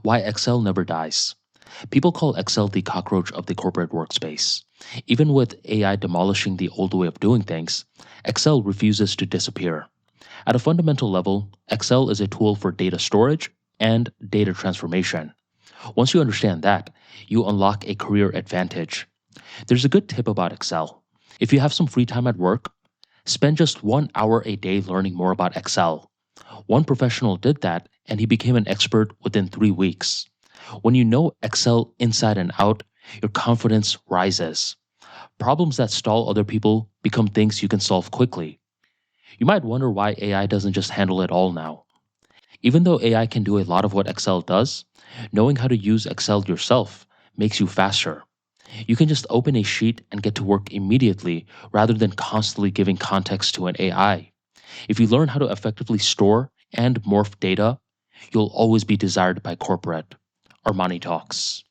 Why Excel never dies. People call Excel the cockroach of the corporate workspace. Even with AI demolishing the old way of doing things, Excel refuses to disappear. At a fundamental level, Excel is a tool for data storage and data transformation. Once you understand that, you unlock a career advantage. There's a good tip about Excel. If you have some free time at work, spend just 1 hour a day learning more about Excel. One professional did that and he became an expert within 3 weeks. When you know Excel inside and out, your confidence rises. Problems that stall other people become things you can solve quickly. You might wonder why AI doesn't just handle it all now. Even though AI can do a lot of what Excel does, knowing how to use Excel yourself makes you faster. You can just open a sheet and get to work immediately rather than constantly giving context to an AI. If you learn how to effectively store and morph data, you'll always be desired by corporate. ArmaniTalks.